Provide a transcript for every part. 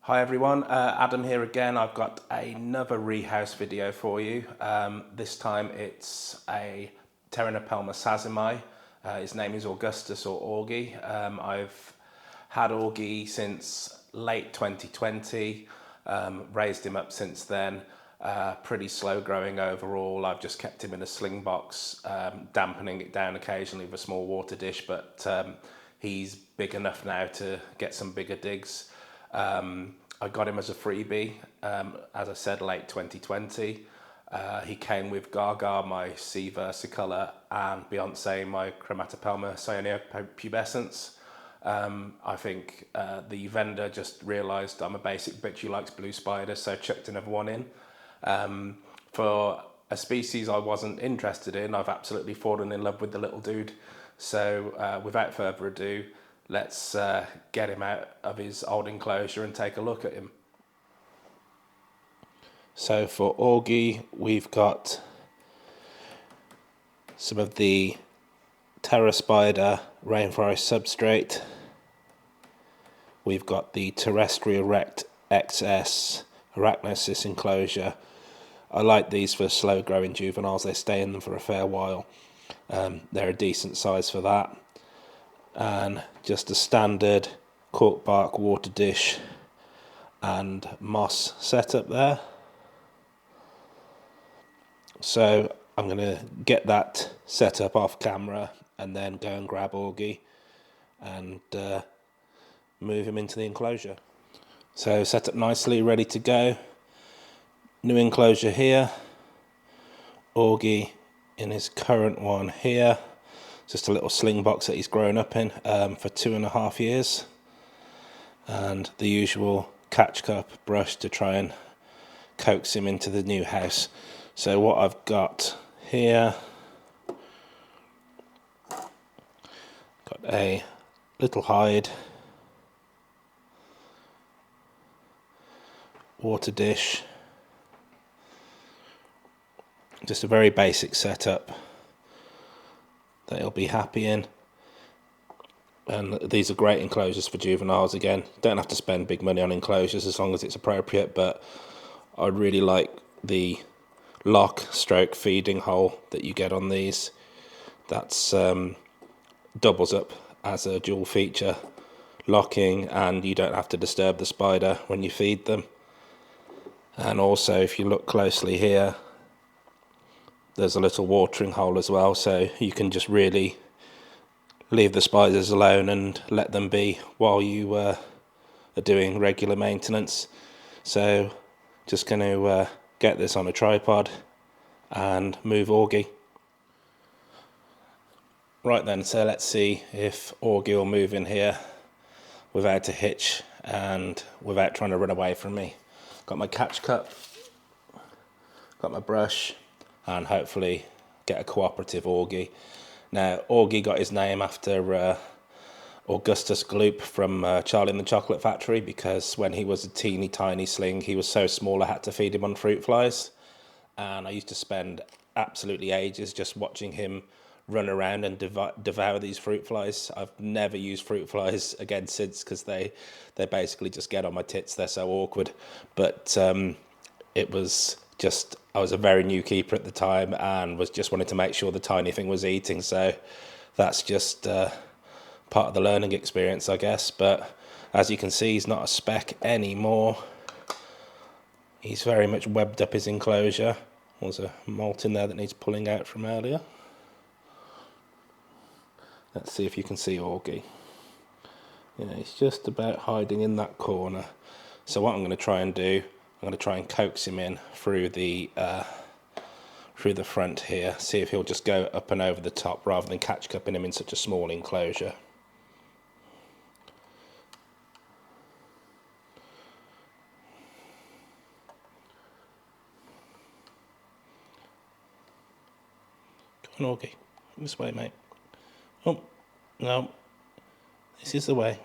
Hi everyone, Adam here again. I've got another Rehouse video for you. This time it's a Pterinopelma sazimai. His name is Augustus or Augie. I've had Augie since late 2020, raised him up since then. Pretty slow growing overall. I've just kept him in a sling box, dampening it down occasionally with a small water dish, but he's big enough now to get some bigger digs. I got him as a freebie, as I said, late 2020. He came with Gaga, my C versicolor, and Beyonce, my Chromatopelma cyaniopubescens. I think the vendor just realised I'm a basic bitch who likes blue spiders, so chucked another one in. For a species I wasn't interested in, I've absolutely fallen in love with the little dude. So without further ado, let's get him out of his old enclosure and take a look at him. So for Augie, we've got some of the Terra Spider rainforest substrate. We've got the Terrestrial Rect XS Arachnosis enclosure. I like these for slow growing juveniles, they stay in them for a fair while. They're a decent size for that. And just a standard cork bark water dish and moss setup there. So I'm going to get that set up off camera and then go and grab Augie and move him into the enclosure. So set up nicely, ready to go. New enclosure here. Augie in his current one here. Just a little sling box that he's grown up in for 2.5 years. And the usual catch cup brush to try and coax him into the new house. So what I've got here, got a little hide, water dish, just a very basic setup that he'll be happy in. And these are great enclosures for juveniles. Again, don't have to spend big money on enclosures as long as it's appropriate, but I really like the lock stroke feeding hole that you get on these. That's doubles up as a dual feature locking, and you don't have to disturb the spider when you feed them. And also, if you look closely here, there's a little watering hole as well, so you can just really leave the spiders alone and let them be while you are doing regular maintenance. So just going to get this on a tripod and move Augie. Right then, so let's see if Augie will move in here without a hitch and without trying to run away from me. Got my catch cup, got my brush, and hopefully get a cooperative Augie. Now, Augie got his name after Augustus Gloop from Charlie and the Chocolate Factory, because when he was a teeny tiny sling, he was so small I had to feed him on fruit flies. And I used to spend absolutely ages just watching him run around and devour these fruit flies. I've never used fruit flies again since, because they basically just get on my tits. They're so awkward. But it was just, I was a very new keeper at the time and was just wanting to make sure the tiny thing was eating. So that's just part of the learning experience, I guess. But as you can see, he's not a speck anymore. He's very much webbed up his enclosure. There's a molt in there that needs pulling out from earlier. Let's see if you can see Augie. Yeah, he's just about hiding in that corner. So what I'm going to try and do, I'm going to try and coax him in through the through the front here, see if he'll just go up and over the top rather than catch cupping him in such a small enclosure. Come on, Augie, this way, mate. Oh, no, this is the way.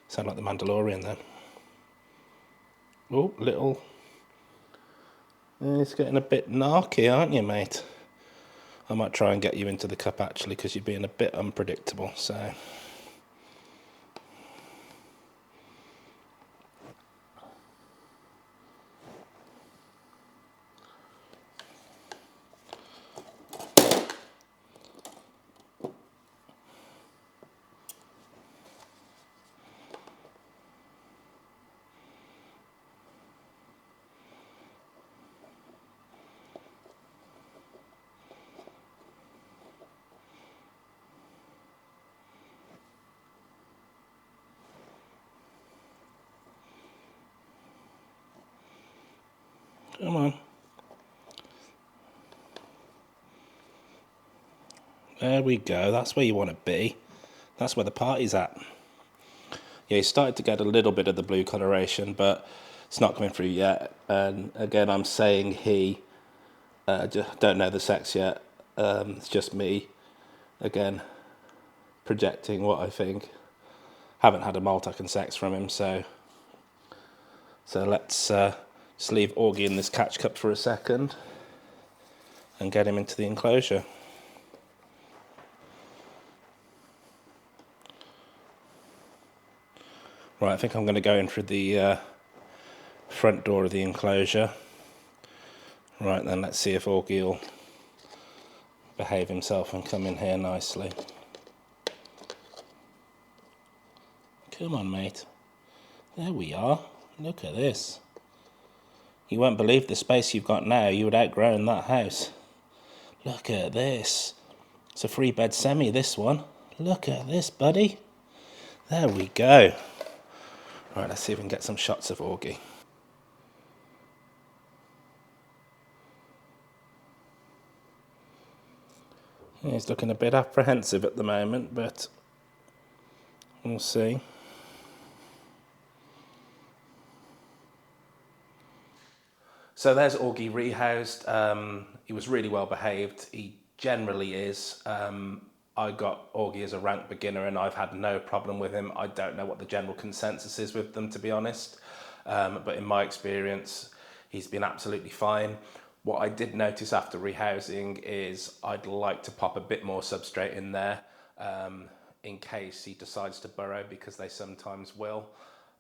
Sound like the Mandalorian then. Oh, little. It's getting a bit narky, aren't you, mate? I might try and get you into the cup actually, because you're being a bit unpredictable, so. Come on. There we go. That's where you want to be. That's where the party's at. Yeah, he started to get a little bit of the blue coloration, but it's not coming through yet. And again, I'm saying he. Just don't know the sex yet. It's just me, again, projecting what I think. Haven't had a molt I can sex from him, so let's just leave Augie in this catch cup for a second and get him into the enclosure. Right, I think I'm going to go in through the front door of the enclosure. Right then, let's see if Augie will behave himself and come in here nicely. Come on, mate. There we are. Look at this. You won't believe the space you've got now. You would outgrow that house. Look at this. It's a 3-bed semi, this one. Look at this, buddy. There we go. Right, let's see if we can get some shots of Augie. He's looking a bit apprehensive at the moment, but we'll see. So there's Augie rehoused. He was really well behaved. He generally is. I got Augie as a rank beginner and I've had no problem with him. I don't know what the general consensus is with them, to be honest. But in my experience, he's been absolutely fine. What I did notice after rehousing is I'd like to pop a bit more substrate in there in case he decides to burrow, because they sometimes will.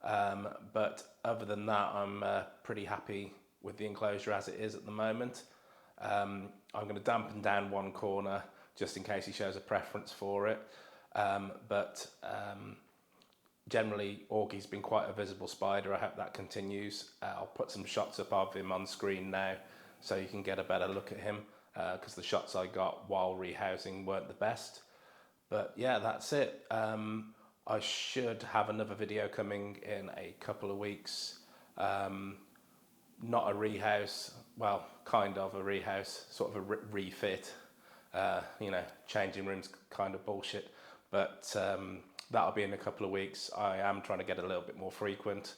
But other than that, I'm pretty happy with the enclosure as it is at the moment. I'm going to dampen down one corner just in case he shows a preference for it. But generally, Augie's been quite a visible spider. I hope that continues. I'll put some shots up of him on screen now so you can get a better look at him, because the shots I got while rehousing weren't the best. But yeah, that's it. I should have another video coming in a couple of weeks. Not a rehouse, well, kind of a rehouse, sort of a refit. Changing rooms kind of bullshit. But that'll be in a couple of weeks. I am trying to get a little bit more frequent.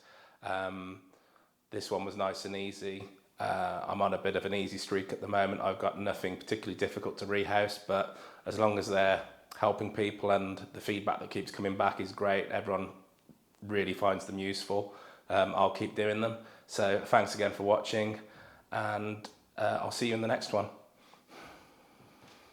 This one was nice and easy. I'm on a bit of an easy streak at the moment. I've got nothing particularly difficult to rehouse, but as long as they're helping people and the feedback that keeps coming back is great, everyone really finds them useful, I'll keep doing them. So thanks again for watching, and I'll see you in the next one.